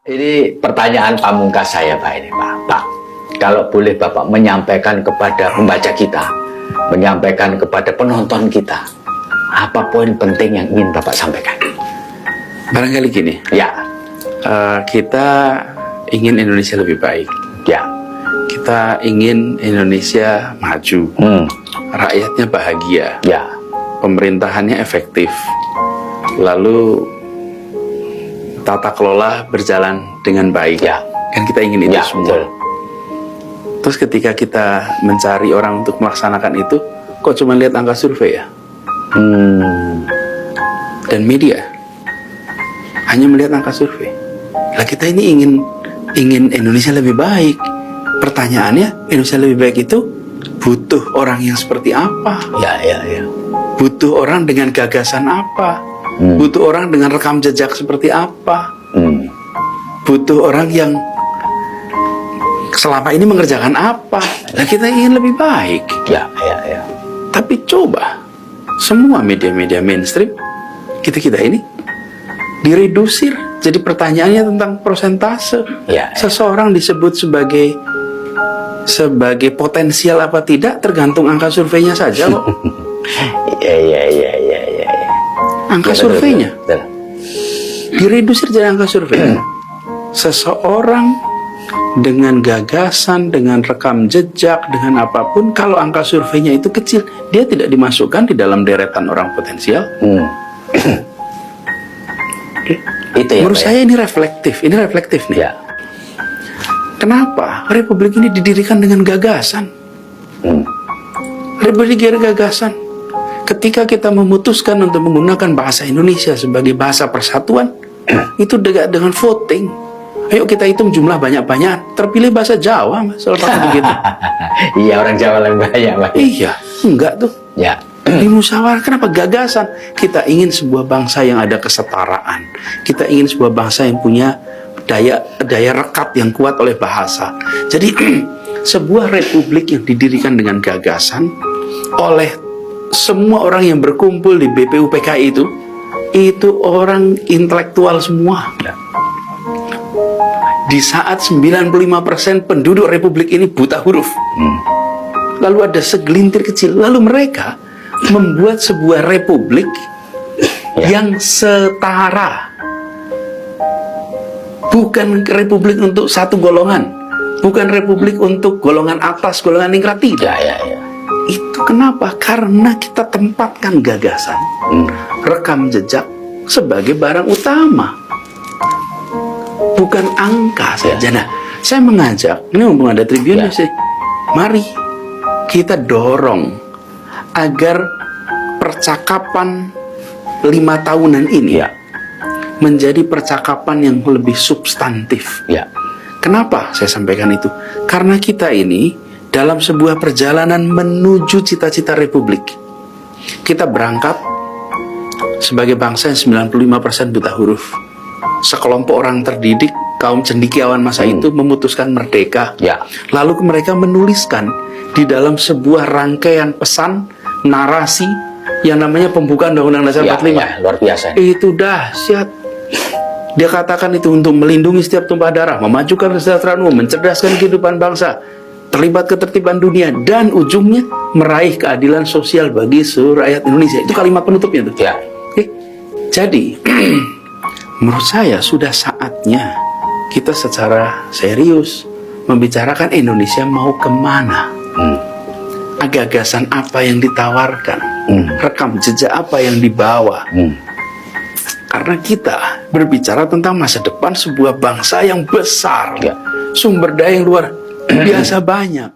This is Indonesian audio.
Ini pertanyaan pamungkas saya, Pak, ini, Pak. Pak, kalau boleh Bapak menyampaikan kepada pembaca kita, menyampaikan kepada penonton kita, apa poin penting yang ingin Bapak sampaikan? Barangkali gini, Ya, kita ingin Indonesia lebih baik. ya, Kita ingin Indonesia maju, rakyatnya bahagia, ya, pemerintahannya efektif, lalu tata kelola berjalan dengan baik. ya, Kan kita ingin itu ya, semua. betul. Terus ketika kita mencari orang untuk melaksanakan itu, kok cuma lihat angka survei ya? Dan media hanya melihat angka survei. Lah kita ini ingin Indonesia lebih baik. Pertanyaannya, Indonesia lebih baik itu butuh orang yang seperti apa? Ya, ya, ya. Butuh orang dengan gagasan apa? Butuh orang dengan rekam jejak seperti apa? Butuh orang yang selama ini mengerjakan apa? Nah, kita ingin lebih baik. Ya, ya, ya. Tapi coba semua media-media mainstream kita ini diredusir. Jadi pertanyaannya tentang persentase. Ya, ya. Seseorang disebut sebagai potensial apa tidak tergantung angka surveinya saja kok. Ya, ya, ya, ya, ya, ya. Angka Ya, betul, surveinya betul. diredusir jadi angka survei. Seseorang dengan gagasan, dengan rekam jejak, dengan apapun, kalau angka surveinya itu kecil, dia tidak dimasukkan di dalam deretan orang potensial. Itu ya, Menurut Pak, saya ini reflektif nih. ya. Kenapa Republik ini didirikan dengan gagasan? Republik gagasan. Ketika kita memutuskan untuk menggunakan bahasa Indonesia sebagai bahasa persatuan, itu dengan voting. Ayo kita hitung jumlah banyak-banyak. Terpilih bahasa Jawa, Mas. Soal begitu. Iya, orang Jawa lebih banyak, Pak. Iya, enggak tuh. Ya, Di musyawarah, kenapa gagasan? Kita ingin sebuah bangsa yang ada kesetaraan. Kita ingin sebuah bangsa yang punya daya rekat yang kuat oleh bahasa. Jadi sebuah republik yang didirikan dengan gagasan oleh semua orang yang berkumpul di BPUPKI itu orang intelektual semua. Di saat 95% penduduk republik ini buta huruf, lalu ada segelintir kecil, lalu mereka membuat sebuah republik yang setara. Bukan republik untuk satu golongan, bukan republik untuk golongan atas, golongan ningrat, tidak. ya, ya, ya. Itu kenapa? Karena kita tempatkan gagasan, rekam jejak sebagai barang utama, bukan angka saja. Nah, saya mengajak, ini mumpung ada Tribun sih, mari kita dorong agar percakapan 5 tahunan ini menjadi percakapan yang lebih substantif. Ya. Kenapa saya sampaikan itu? Karena kita ini dalam sebuah perjalanan menuju cita-cita republik. Kita berangkat sebagai bangsa yang 95% buta huruf. Sekelompok orang terdidik, kaum cendekiawan masa itu memutuskan merdeka. Ya. Lalu mereka menuliskan di dalam sebuah rangkaian pesan, narasi yang namanya pembukaan Undang-Undang Dasar Ya, 45. ya, luar biasa. Itu dahsyat. Dia katakan itu untuk melindungi setiap tumpah darah, memajukan kesejahteraan umum, mencerdaskan kehidupan bangsa, terlibat ketertiban dunia, dan ujungnya meraih keadilan sosial bagi seluruh rakyat Indonesia. Itu kalimat penutupnya tuh. Ya. Oke. Jadi menurut saya sudah saatnya kita secara serius membicarakan Indonesia mau kemana, gagasan apa yang ditawarkan, rekam jejak apa yang dibawa. Karena kita berbicara tentang masa depan sebuah bangsa yang besar, sumber daya yang luar biasa banyak.